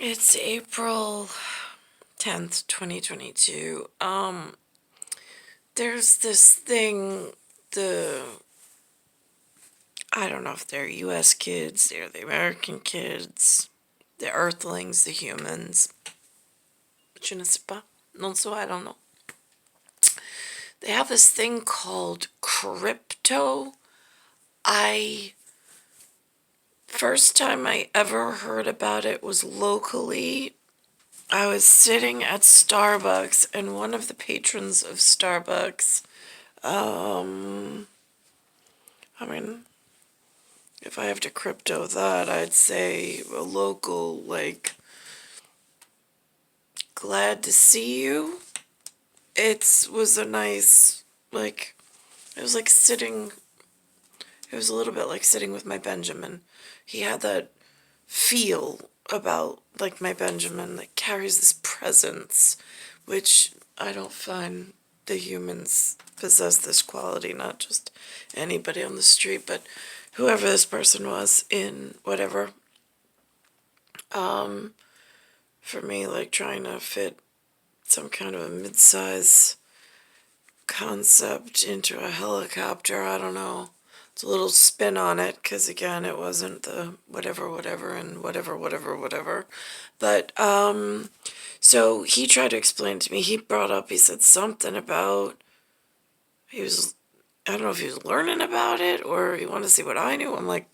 It's April 10th, 2022. There's this thing, I don't know if they're US kids, they're the American kids, the Earthlings, the humans. Je ne sais pas. Non so, I don't know. They have this thing called crypto. First time I ever heard about it was locally. I was sitting at Starbucks, and one of the patrons of Starbucks, I mean, if I have to crypto that, I'd say a local, like, glad to see you. It was a nice, like, it was like sitting, it was a little bit like sitting with my Benjamin. He had that feel about, like, my Benjamin that carries this presence, which I don't find the humans possess this quality, not just anybody on the street, but whoever this person was in whatever. For me, like trying to fit some kind of a mid-size concept into a helicopter, I don't know. It's a little spin on it, because again, it wasn't the whatever and whatever. But, so he tried to explain to me, he said something about, I don't know if he was learning about it or he wanted to see what I knew. I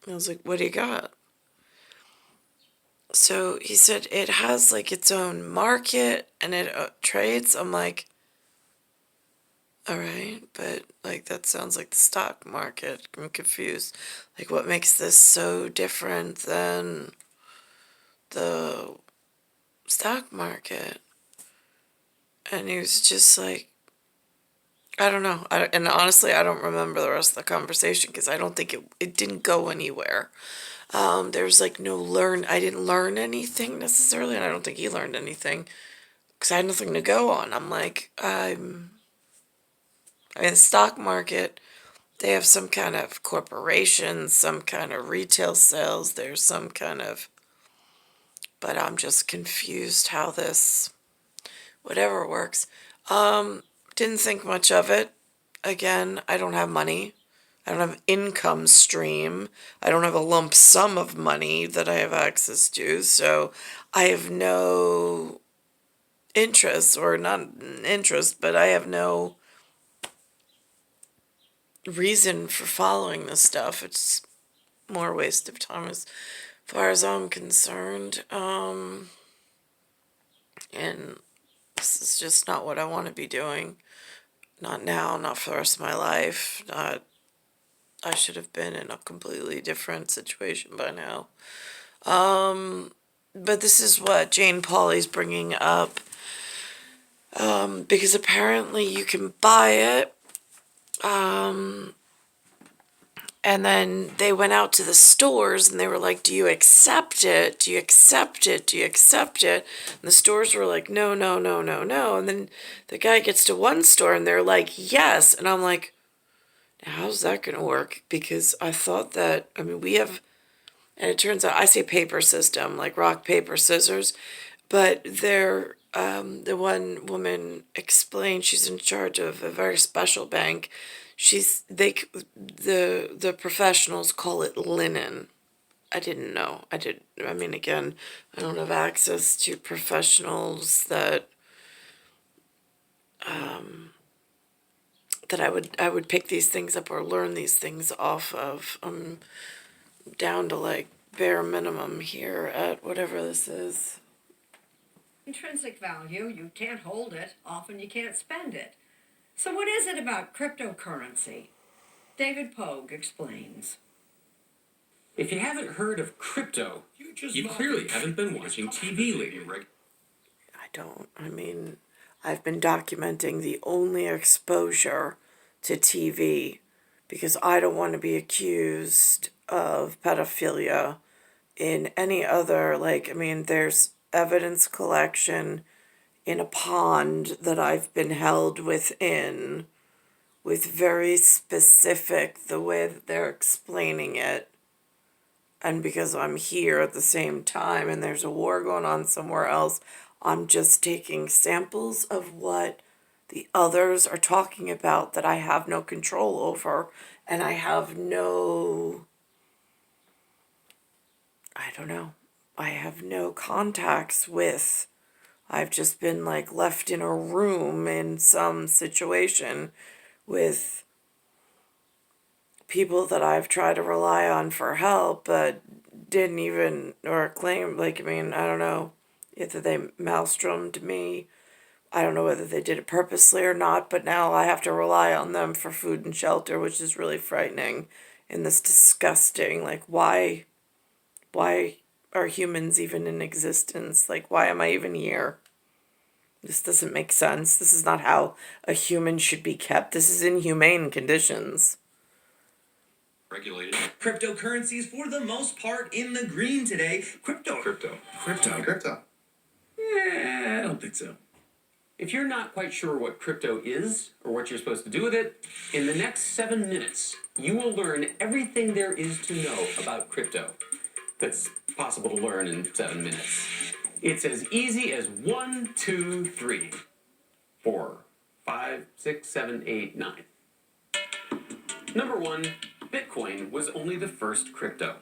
was like, what do you got? So he said it has like its own market and it trades. I'm like, all right, but like that sounds like the stock market. I'm confused. Like, what makes this so different than the stock market? And he was just like, I don't know. And honestly, I don't remember the rest of the conversation because I don't think it didn't go anywhere. There's like I didn't learn anything necessarily, and I don't think he learned anything because I had nothing to go on. I'm like, I mean, the stock market, they have some kind of corporation, some kind of retail sales, there's some kind of, but I'm just confused how this, whatever works. Didn't think much of it. Again, I don't have money. I don't have income stream. I don't have a lump sum of money that I have access to. So I have no interest, or not interest, but I have no reason for following this stuff. It's more waste of time as far as I'm concerned. And this is just not what I want to be doing. Not now, not for the rest of my life. Not I should have been in a completely different situation by now. But this is what Jane Pauley's bringing up, because apparently you can buy it, and then they went out to the stores and they were like, do you accept it? Do you accept it? Do you accept it? And the stores were like, no, no, no, no, no. And then the guy gets to one store and they're like, yes. And I'm like, how's that going to work? Because I thought that, I mean, we have, and it turns out I say paper system, like rock, paper, scissors, but the one woman explained she's in charge of a very special bank. The professionals call it linen. I didn't know. I mean, again, I don't have access to professionals that I would pick these things up or learn these things off of. I'm down to like bare minimum here at whatever this is. Intrinsic value, you can't hold it, often you can't spend it. So what is it about cryptocurrency? David Pogue explains. If you haven't heard of crypto, you clearly haven't been watching TV lately, Rick. I mean, I've been documenting the only exposure to TV because I don't want to be accused of pedophilia in any other, like, I mean, there's evidence collection in a pond that I've been held within with very specific, the way that they're explaining it. and because I'm here at the same time and there's a war going on somewhere else, I'm just taking samples of what the others are talking about that I have no control over, and I have no, I don't know, I have no contacts with. I've just been like left in a room in some situation with people that I've tried to rely on for help, but didn't even, or claim, like, I mean, I don't know, either they maelstromed me. I don't know whether they did it purposely or not, but now I have to rely on them for food and shelter, which is really frightening in this disgusting, like, why are humans even in existence? Like, why am I even here? This doesn't make sense. This is not how a human should be kept. This is inhumane conditions. Regulated. Cryptocurrencies, for the most part, in the green today. Crypto. I don't think so. If you're not quite sure what crypto is or what you're supposed to do with it, in the next 7 minutes, you will learn everything there is to know about crypto that's possible to learn in 7 minutes. It's as easy as 1, 2, 3, 4, 5, 6, 7, 8, 9. Number 1, Bitcoin was only the first crypto.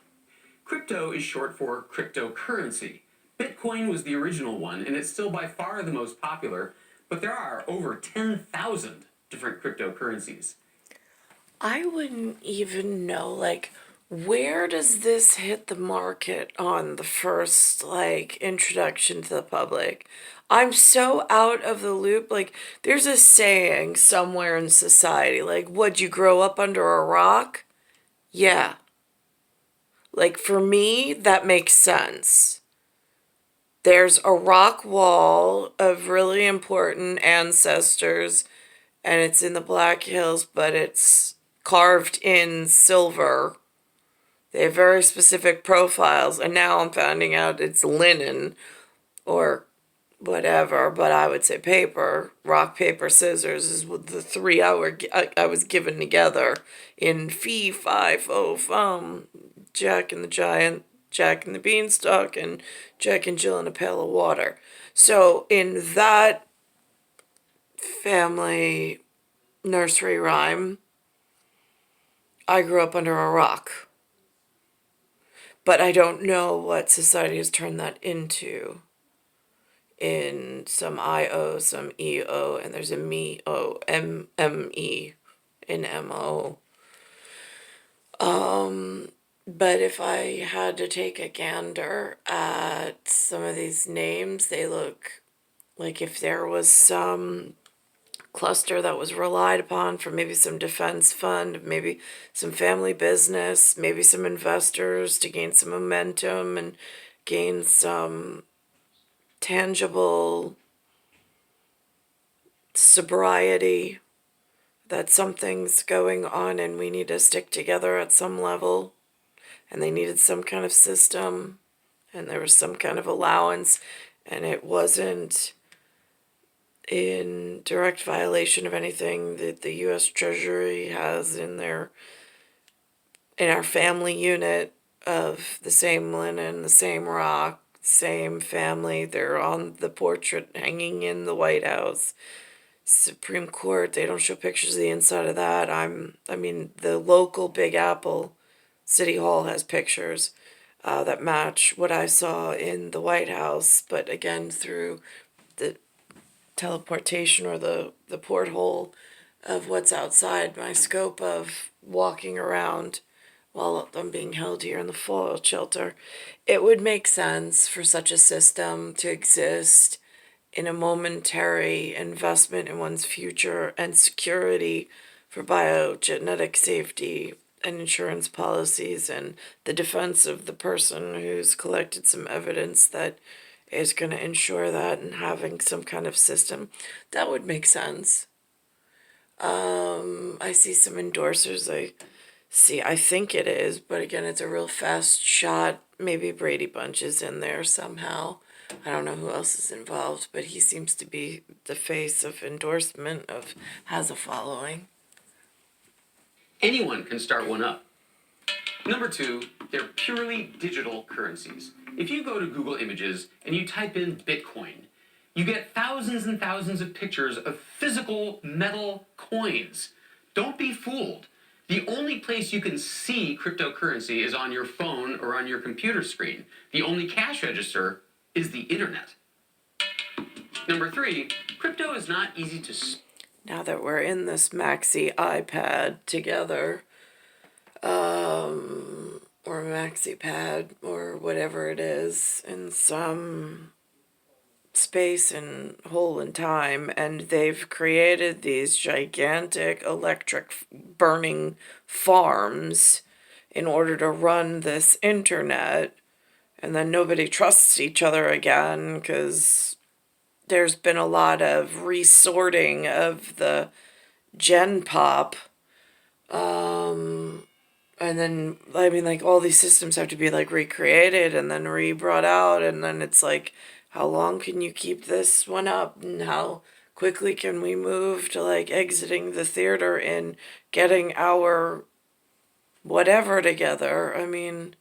Crypto is short for cryptocurrency. Bitcoin was the original one, and it's still by far the most popular, but there are over 10,000 different cryptocurrencies. I wouldn't even know, like, where does this hit the market on the first, like, introduction to the public? I'm so out of the loop. Like, there's a saying somewhere in society, like, would you grow up under a rock? Yeah. Like, for me, that makes sense. There's a rock wall of really important ancestors, and it's in the Black Hills, but it's carved in silver. They have very specific profiles, and now I'm finding out it's linen or whatever, but I would say paper. Rock, paper, scissors is the three I was given together in Fee, Fi, Fo, Fum, Jack and the Giant, Jack and the Beanstalk, and Jack and Jill in a Pail of Water. So in that family nursery rhyme, I grew up under a rock. But I don't know what society has turned that into. In some IO, some EO, and there's a MME in MO. But if I had to take a gander at some of these names, they look like if there was some cluster that was relied upon for maybe some defense fund, maybe some family business, maybe some investors to gain some momentum and gain some tangible sobriety, that something's going on and we need to stick together at some level, and they needed some kind of system, and there was some kind of allowance, and it wasn't in direct violation of anything that the U.S. Treasury has in our family unit of the same linen, the same rock, same family. They're on the portrait hanging in the White House. Supreme Court, they don't show pictures of the inside of that. I mean, the local Big Apple City Hall has pictures that match what I saw in the White House, but again, through the teleportation or the porthole of what's outside my scope of walking around while I'm being held here in the fallout shelter. It would make sense for such a system to exist in a momentary investment in one's future and security for biogenetic safety and insurance policies and the defense of the person who's collected some evidence that is going to ensure that, and having some kind of system that would make sense. I see some endorsers. I think it is, but again, it's a real fast shot. Maybe Brady Bunch is in there somehow. I don't know who else is involved, but he seems to be the face of endorsement has a following. Anyone can start one up. Number 2, they're purely digital currencies. If you go to Google Images and you type in Bitcoin, you get thousands and thousands of pictures of physical metal coins. Don't be fooled. The only place you can see cryptocurrency is on your phone or on your computer screen. The only cash register is the internet. Number 3, crypto is not easy to Now that we're in this maxi iPad together, or maxi pad, or whatever it is, in some space and hole in time, and they've created these gigantic electric burning farms in order to run this internet, and then nobody trusts each other again because there's been a lot of resorting of the gen pop. And then, I mean, like, all these systems have to be, like, recreated and then re-brought out, and then it's like, how long can you keep this one up, and how quickly can we move to, like, exiting the theater and getting our whatever together? I mean,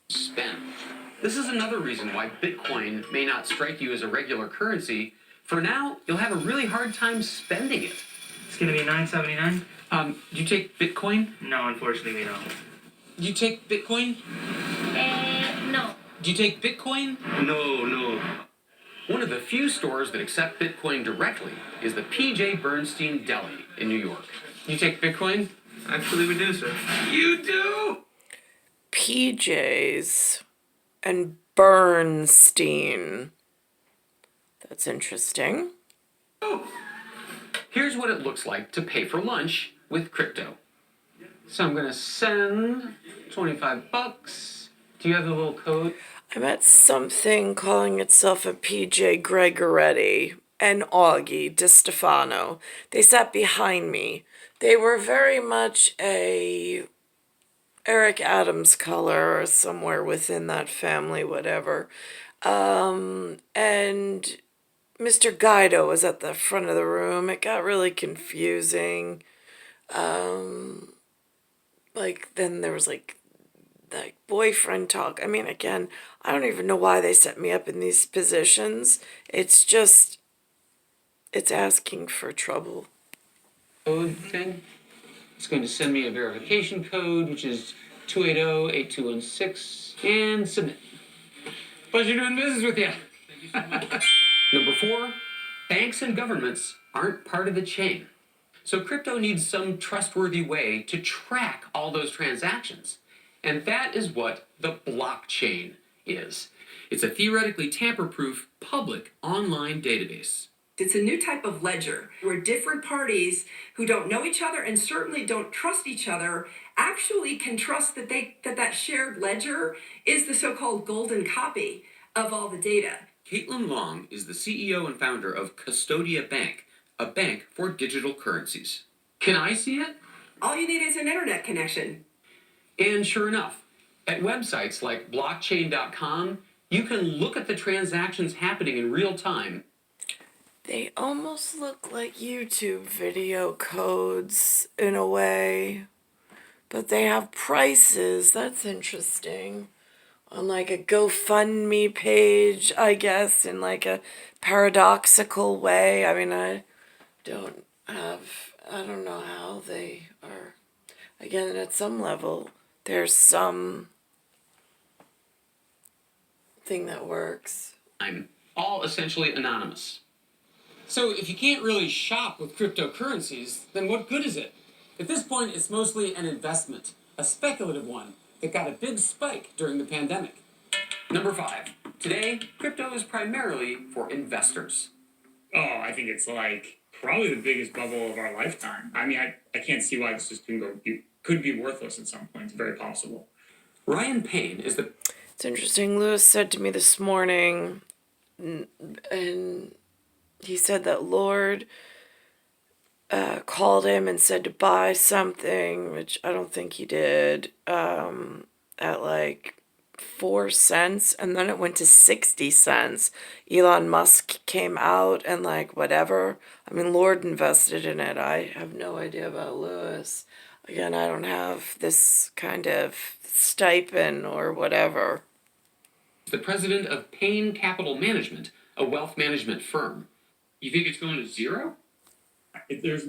spend. This is another reason why Bitcoin may not strike you as a regular currency. For now, you'll have a really hard time spending it. It's gonna be $9.79. Do you take Bitcoin? No, unfortunately, we don't. Do you take Bitcoin? No. Do you take Bitcoin? No. One of the few stores that accept Bitcoin directly is the P.J. Bernstein Deli in New York. You take Bitcoin? Actually, we do, sir. You do? PJs and Bernstein. That's interesting. Oh. Here's what it looks like to pay for lunch with crypto. So I'm gonna send $25. Do you have the little code? I'm at something calling itself a PJ Gregoretti and Augie DiStefano. They sat behind me. They were very much a Eric Adams color or somewhere within that family, whatever. And Mr. Guido was at the front of the room. It got really confusing. Like, then there was like boyfriend talk. I mean, again, I don't even know why they set me up in these positions. It's just, it's asking for trouble. Code thing. It's going to send me a verification code, which is 280-8216, and submit. Pleasure doing business with you. Thank you so much. Number 4, banks and governments aren't part of the chain. So crypto needs some trustworthy way to track all those transactions. And that is what the blockchain is. It's a theoretically tamper-proof public online database. It's a new type of ledger where different parties who don't know each other and certainly don't trust each other actually can trust that that shared ledger is the so-called golden copy of all the data. Caitlin Long is the CEO and founder of Custodia Bank, a bank for digital currencies. Can I see it? All you need is an internet connection. And sure enough, at websites like blockchain.com, you can look at the transactions happening in real time. They almost look like YouTube video codes in a way, but they have prices. That's interesting. On like a GoFundMe page, I guess, in like a paradoxical way. I mean, I don't know how they are. Again, at some level, there's some thing that works. I'm all essentially anonymous. So if you can't really shop with cryptocurrencies, then what good is it? At this point, it's mostly an investment, a speculative one that got a big spike during the pandemic. Number 5. Today, crypto is primarily for investors. Oh, I think it's like probably the biggest bubble of our lifetime. I mean, I can't see why this just could be worthless at some point. It's very possible. Ryan Payne is the... It's interesting. Lewis said to me this morning, and he said that Lord called him and said to buy something, which I don't think he did, at like 4 cents, and then it went to 60 cents. Elon Musk came out and like whatever. I mean, Lord invested in it. I have no idea about Lewis. Again, I don't have this kind of stipend or whatever. The president of Payne Capital Management, a wealth management firm. You think it's going to zero? There is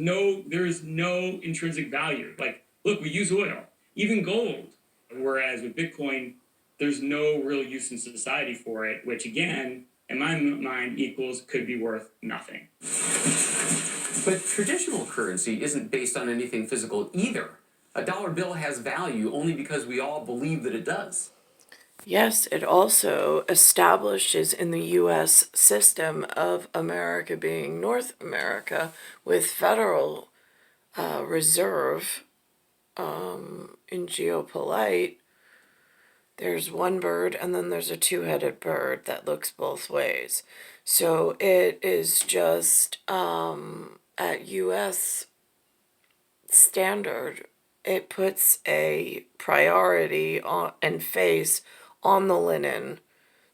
no intrinsic value. Like, look, we use oil, even gold. Whereas with Bitcoin, there's no real use in society for it, which again, in my mind, equals could be worth nothing. But traditional currency isn't based on anything physical either. A dollar bill has value only because we all believe that it does. Yes, it also establishes in the U.S. system of America being North America with Federal Reserve in geopolite. There's one bird and then there's a two-headed bird that looks both ways. So it is just at U.S. standard, it puts a priority on and face on the linen.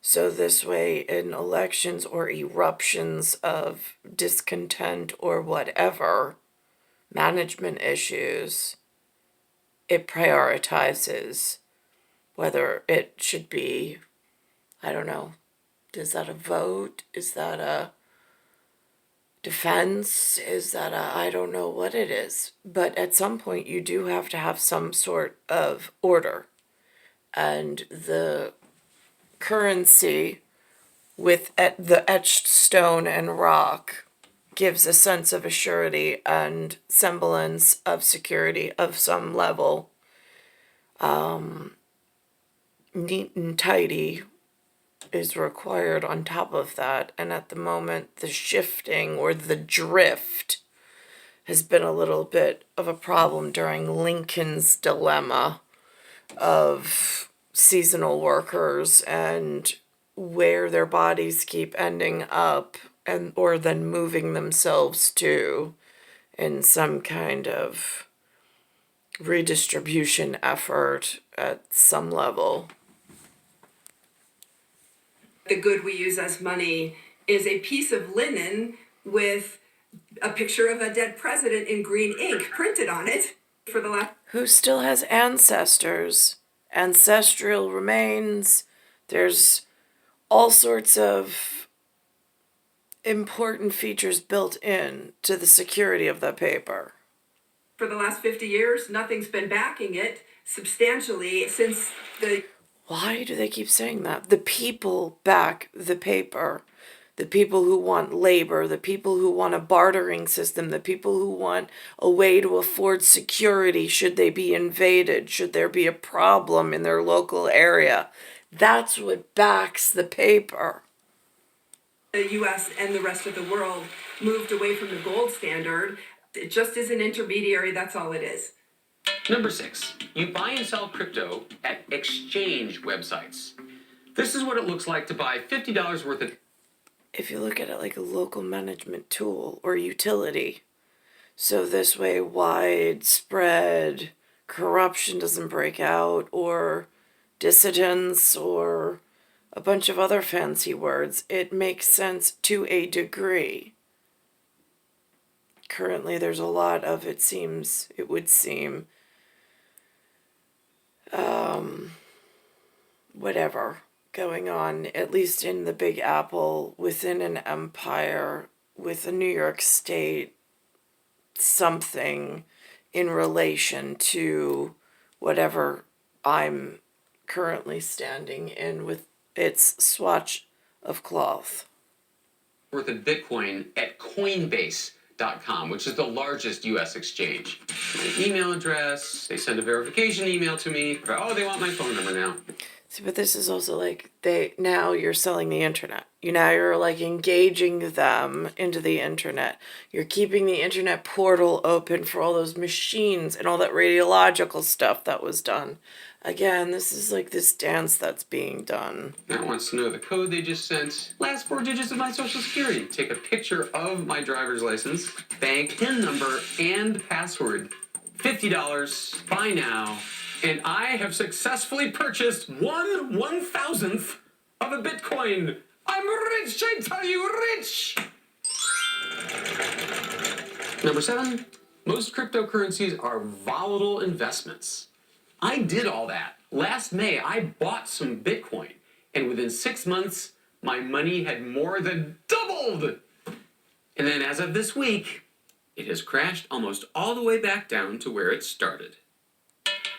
So this way in elections or eruptions of discontent or whatever, management issues, it prioritizes whether it should be, I don't know, is that a vote? Is that a defense? Is that a, I don't know what it is. But at some point you do have to have some sort of order. And the currency with the etched stone and rock gives a sense of assurity and semblance of security of some level. Neat and tidy is required on top of that, and at the moment the shifting or the drift has been a little bit of a problem during Lincoln's dilemma of seasonal workers and where their bodies keep ending up and or then moving themselves to in some kind of redistribution effort at some level. The good we use as money is a piece of linen with a picture of a dead president in green ink printed on it for the last. Who still has ancestors, ancestral remains. There's all sorts of important features built in to the security of the paper. For the last 50 years, nothing's been backing it substantially since the. Why do they keep saying that? The people back the paper. The people who want labor, the people who want a bartering system, the people who want a way to afford security should they be invaded, should there be a problem in their local area. That's what backs the paper. The US and the rest of the world moved away from the gold standard. It just is an intermediary, that's all it is. Number 6, you buy and sell crypto at exchange websites. This is what it looks like to buy $50 worth of. If you look at it like a local management tool or utility, so this way widespread corruption doesn't break out or dissidence or a bunch of other fancy words, it makes sense to a degree. Currently there's a lot of, it would seem, whatever going on, at least in the Big Apple, within an empire, with a New York State, something in relation to whatever I'm currently standing in with its swatch of cloth. Worth of Bitcoin at Coinbase.com, which is the largest U.S. exchange. My email address, they send a verification email to me. Oh, they want my phone number now. See, but this is also like now you're selling the internet. You're like engaging them into the internet. You're keeping the internet portal open for all those machines and all that radiological stuff that was done. Again, this is like this dance that's being done. Now wants to know the code they just sent. Last 4 digits of my social security. Take a picture of my driver's license, bank, PIN number, and password. $50. Buy now. And I have successfully purchased 1/1000th of a Bitcoin. I'm rich, I tell you, rich! Number 7, Most cryptocurrencies are volatile investments. I did all that. Last May, I bought some Bitcoin, and within 6 months, my money had more than doubled. And then as of this week, it has crashed almost all the way back down to where it started.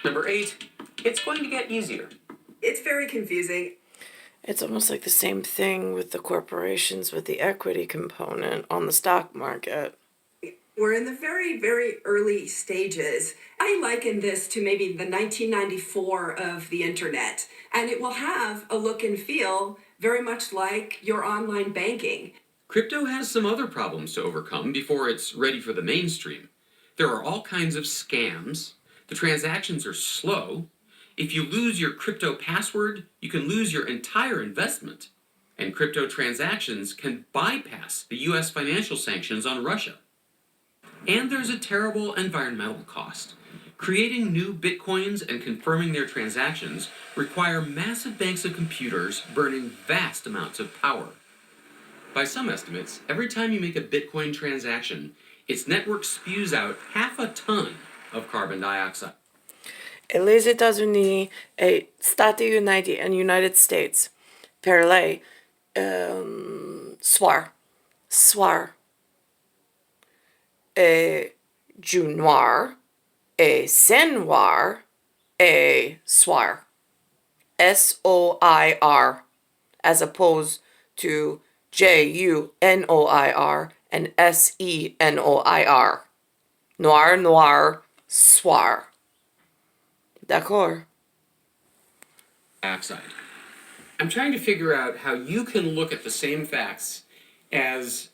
Number 8, it's going to get easier. It's very confusing. It's almost like the same thing with the corporations with the equity component on the stock market. We're in the very, very early stages. I liken this to maybe the 1994 of the internet, and it will have a look and feel very much like your online banking. Crypto has some other problems to overcome before it's ready for the mainstream. There are all kinds of scams. The transactions are slow. If you lose your crypto password, you can lose your entire investment. And crypto transactions can bypass the US financial sanctions on Russia. And there's a terrible environmental cost. Creating new bitcoins and confirming their transactions require massive banks of computers burning vast amounts of power. By some estimates, every time you make a Bitcoin transaction, its network spews out 0.5 ton of carbon dioxide. Les États-Unis et Stati Uniti and United States, Parlay, soir, et junoir, et senoir, et soir. S-O-I-R, as opposed to J-U-N-O-I-R and S-E-N-O-I-R. Noir, soir. D'accord. Dioxide. I'm trying to figure out how you can look at the same facts as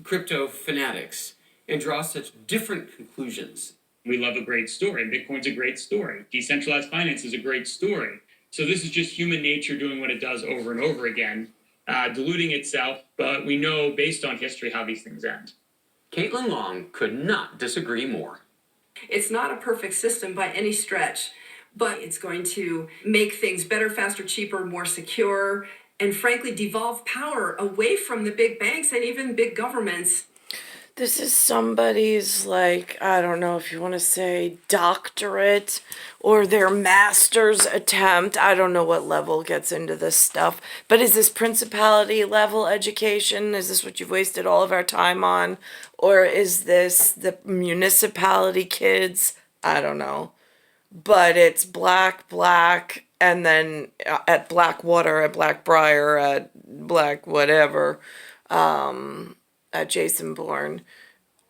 crypto fanatics and draw such different conclusions. We love a great story. Bitcoin's a great story. Decentralized finance is a great story. So this is just human nature doing what it does over and over again, diluting itself, but we know based on history how these things end. Caitlin Long could not disagree more. It's not a perfect system by any stretch, but it's going to make things better, faster, cheaper, more secure, and frankly, devolve power away from the big banks and even big governments. This is somebody's, like, I don't know if you want to say doctorate or their master's attempt. I don't know what level gets into this stuff. But is this principality level education? Is this what you've wasted all of our time on? Or is this the municipality kids? I don't know. But it's black, and then at Blackwater, at Blackbriar, at Black whatever, at Jason Bourne,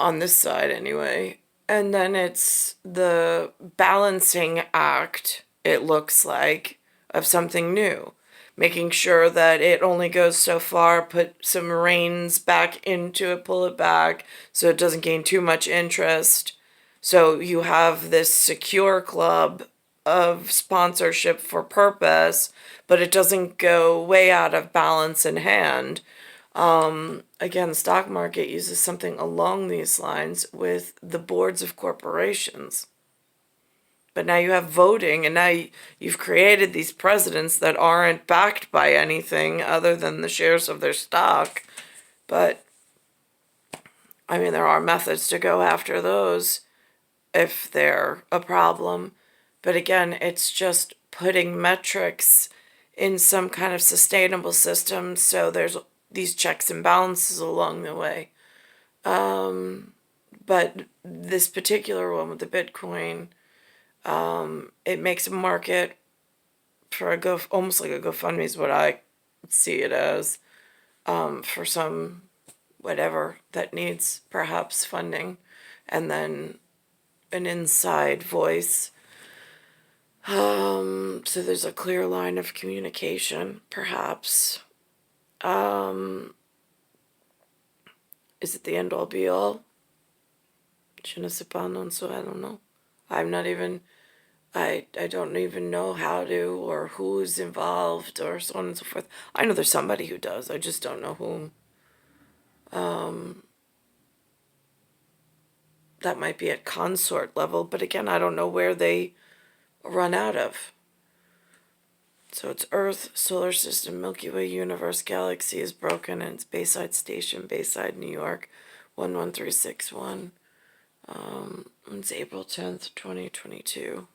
on this side anyway. And then it's the balancing act, it looks like, of something new. Making sure that it only goes so far, put some reins back into it, pull it back, so it doesn't gain too much interest. So you have this secure club of sponsorship for purpose, but it doesn't go way out of balance in hand. Again, the stock market uses something along these lines with the boards of corporations. But now you have voting, and now you've created these presidents that aren't backed by anything other than the shares of their stock. But, I mean, there are methods to go after those if they're a problem. But again, it's just putting metrics in some kind of sustainable system so there's these checks and balances along the way. But this particular one with the Bitcoin, it makes a market for almost like a GoFundMe is what I see it as, for some whatever that needs perhaps funding, and then an inside voice. So there's a clear line of communication, perhaps. Is it the end all be all? Je ne sais pas, non so I don't know. I'm not even, I don't even know how to or who's involved or so on and so forth. I know there's somebody who does, I just don't know whom. That might be at consort level, but again, I don't know where they run out of. So it's Earth, Solar System, Milky Way, Universe, Galaxy is broken, and it's Bayside Station, Bayside, New York, 11361. It's April 10th, 2022.